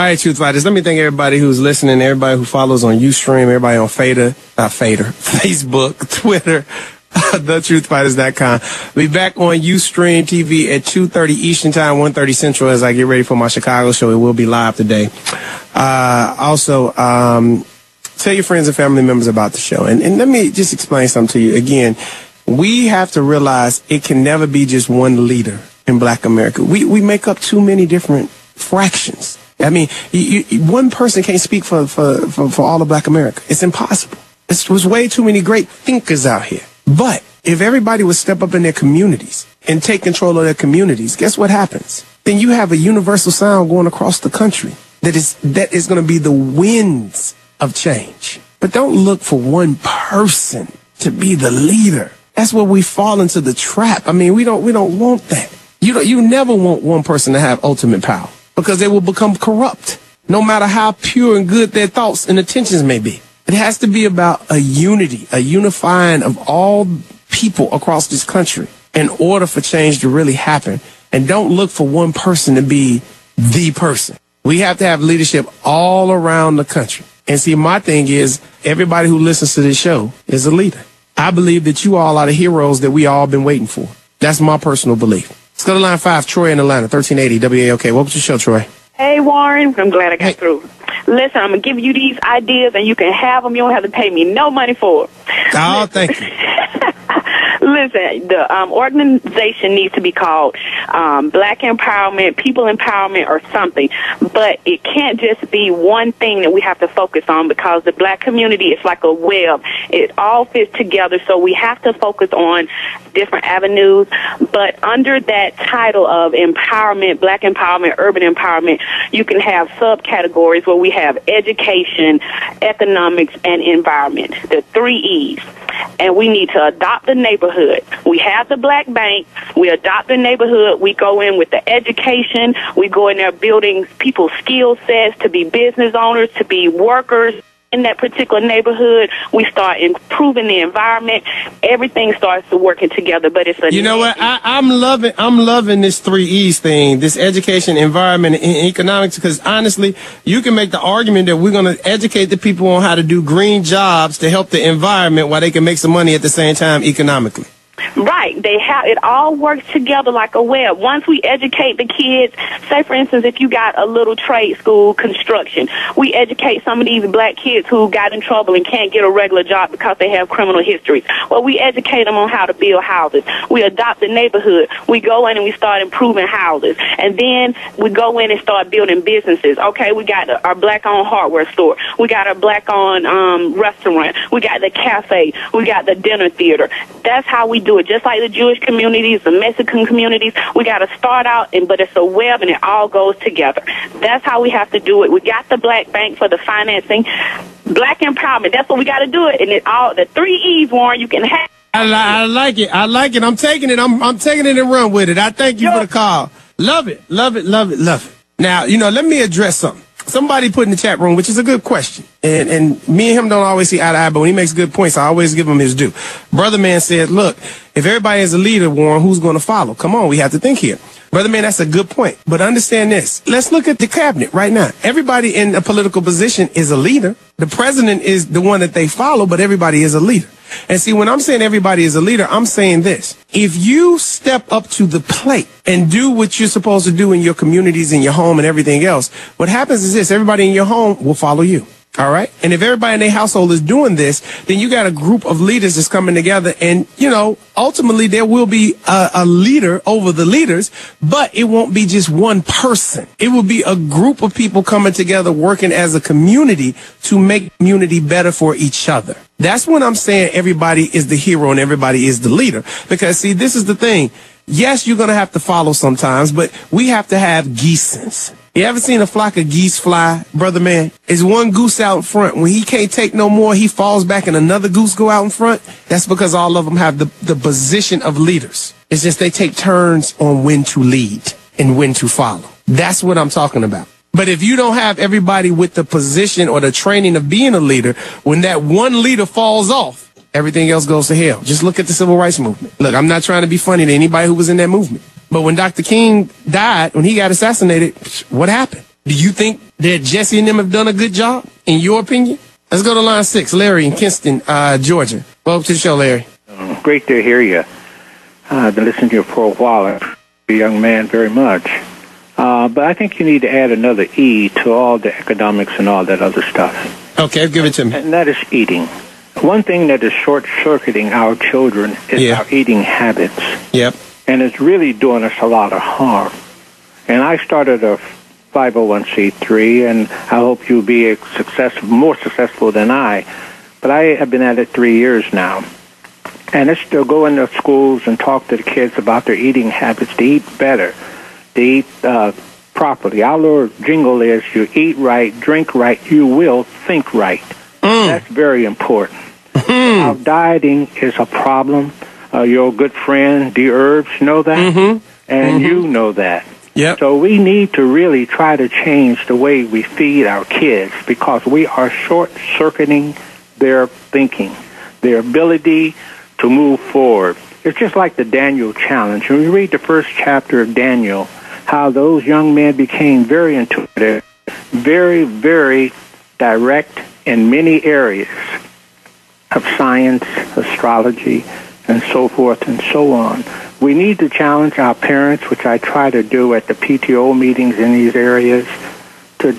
All right, Truthfighters, let me thank everybody who's listening, everybody who follows on Ustream, everybody on Facebook, Twitter, thetruthfighters.com. Be back on Ustream TV at 2:30 Eastern Time, 1:30 Central as I get ready for my Chicago show. It will be live today. Also, tell your friends and family members about the show. And let me just explain something to you. Again, we have to realize it can never be just one leader in Black America. We make up too many different fractions. I mean, one person can't speak for all of Black America. It's impossible. There's way too many great thinkers out here. But if everybody would step up in their communities and take control of their communities, guess what happens? Then you have a universal sound going across the country that is going to be the winds of change. But don't look for one person to be the leader. That's where we fall into the trap. I mean, we don't want that. You never want one person to have ultimate power, because they will become corrupt, no matter how pure and good their thoughts and intentions may be. It has to be about a unity, a unifying of all people across this country in order for change to really happen. And don't look for one person to be the person. We have to have leadership all around the country. And see, my thing is, everybody who listens to this show is a leader. I believe that you all are the heroes that we all been waiting for. That's my personal belief. Let's go to line 5, Troy in Atlanta, 1380 WAOK. Welcome to the show, Troy. Hey, Warren. I'm glad I got through. Listen, I'm going to give you these ideas, and you can have them. You don't have to pay me no money for it. Oh, thank you. Listen, the organization needs to be called Black Empowerment, People Empowerment, or something. But it can't just be one thing that we have to focus on, because the Black community is like a web. It all fits together, so we have to focus on different avenues. But under that title of empowerment, Black empowerment, urban empowerment, you can have subcategories where we have education, economics, and environment, the 3 E's. And we need to adopt the neighborhood. We have the Black Bank. We adopt the neighborhood. We go in with the education. We go in there building people's skill sets to be business owners, to be workers in that particular neighborhood. We start improving the environment. Everything starts to working together. But it's a You know what? I'm loving this 3 E's thing, this education, environment, and economics, because honestly, you can make the argument that we're going to educate the people on how to do green jobs to help the environment while they can make some money at the same time economically. Right. It all works together like a web. Once we educate the kids, say, for instance, if you got a little trade school, construction, we educate some of these Black kids who got in trouble and can't get a regular job because they have criminal histories. Well, we educate them on how to build houses. We adopt the neighborhood. We go in and we start improving houses. And then we go in and start building businesses. Okay, we got our Black-owned hardware store. We got our Black-owned restaurant. We got the cafe. We got the dinner theater. That's how we do it. Just like the Jewish communities, the Mexican communities, we got to start out, but it's a web, and it all goes together. That's how we have to do it. We got the Black Bank for the financing. Black empowerment, that's what we got to do it. And it all, the 3 E's, Warren, you can have. I like it. I like it. I'm taking it. I'm taking it and run with it. I thank you for the call. Love it. Love it. Love it. Love it. Now, let me address something. Somebody put in the chat room, which is a good question. And me and him don't always see eye to eye, but when he makes good points, I always give him his due. Brother Man said, look, if everybody is a leader, Warren, who's going to follow? Come on, we have to think here. Brother Man, that's a good point. But understand this. Let's look at the cabinet right now. Everybody in a political position is a leader. The president is the one that they follow, but everybody is a leader. And see, when I'm saying everybody is a leader, I'm saying this. If you step up to the plate and do what you're supposed to do in your communities, in your home, and everything else, what happens is this: everybody in your home will follow you. All right. And if everybody in their household is doing this, then you got a group of leaders that's coming together. And, ultimately there will be a leader over the leaders, but it won't be just one person. It will be a group of people coming together, working as a community to make community better for each other. That's when I'm saying everybody is the hero and everybody is the leader. Because, see, this is the thing. Yes, you're going to have to follow sometimes, but we have to have geese. You ever seen a flock of geese fly, brother man? Is one goose out in front. When he can't take no more, he falls back and another goose go out in front. That's because all of them have the position of leaders. It's just they take turns on when to lead and when to follow. That's what I'm talking about. But if you don't have everybody with the position or the training of being a leader, when that one leader falls off, everything else goes to hell. Just look at the civil rights movement. Look, I'm not trying to be funny to anybody who was in that movement. But when Dr. King died, when he got assassinated, what happened? Do you think that Jesse and them have done a good job, in your opinion? Let's go to line 6, Larry in Kinston, Georgia. Welcome to the show, Larry. Great to hear you. I've been listening to you for a while. I appreciate you, young man, very much. But I think you need to add another E to all the economics and all that other stuff. Okay, give it to me. And that is eating. One thing that is short-circuiting our children is our eating habits. Yep. And it's really doing us a lot of harm. And I started a 501c3, and I hope you'll be more successful than I. But I have been at it 3 years now. And it's to go into schools and talk to the kids about their eating habits, to eat better, to eat properly. Our little jingle is, you eat right, drink right, you will think right. That's very important. Our dieting is a problem. Your good friend, D. Herbs, know that? And you know that. Yep. So we need to really try to change the way we feed our kids, because we are short-circuiting their thinking, their ability to move forward. It's just like the Daniel challenge. When you read the first chapter of Daniel, how those young men became very intuitive, very, very direct in many areas of science, astrology, and so forth and so on. We need to challenge our parents, which I try to do at the PTO meetings in these areas, to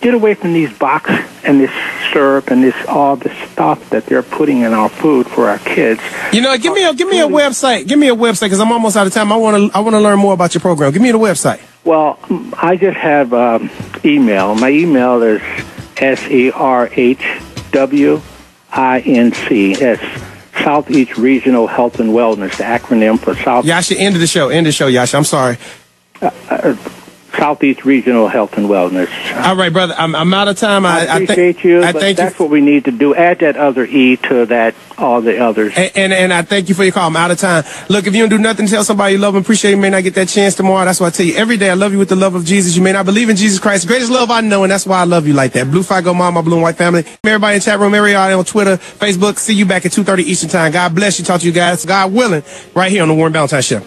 get away from these boxes and this syrup and all this stuff that they're putting in our food for our kids. You know, give me a website. Give me a website, because I'm almost out of time. I want to learn more about your program. Give me the website. Well, I just have email. My email is SERHWINC. Southeast Regional Health and Wellness, the acronym for South. Yasha, end of the show. End the show, Yasha. I'm sorry. Southeast Regional Health and Wellness. All right, brother. I'm out of time. I appreciate you. That's what we need to do. Add that other E to that, all the others. And I thank you for your call. I'm out of time. Look, if you don't do nothing to tell somebody you love and appreciate, you may not get that chance tomorrow. That's why I tell you every day, I love you with the love of Jesus. You may not believe in Jesus Christ. Greatest love I know, and that's why I love you like that. Blue Fire Go Mom, my blue and white family. Everybody in the chat room, everybody on Twitter, Facebook. See you back at 2:30 Eastern Time. God bless you. Talk to you guys, God willing, right here on the Warren Ballentine Show.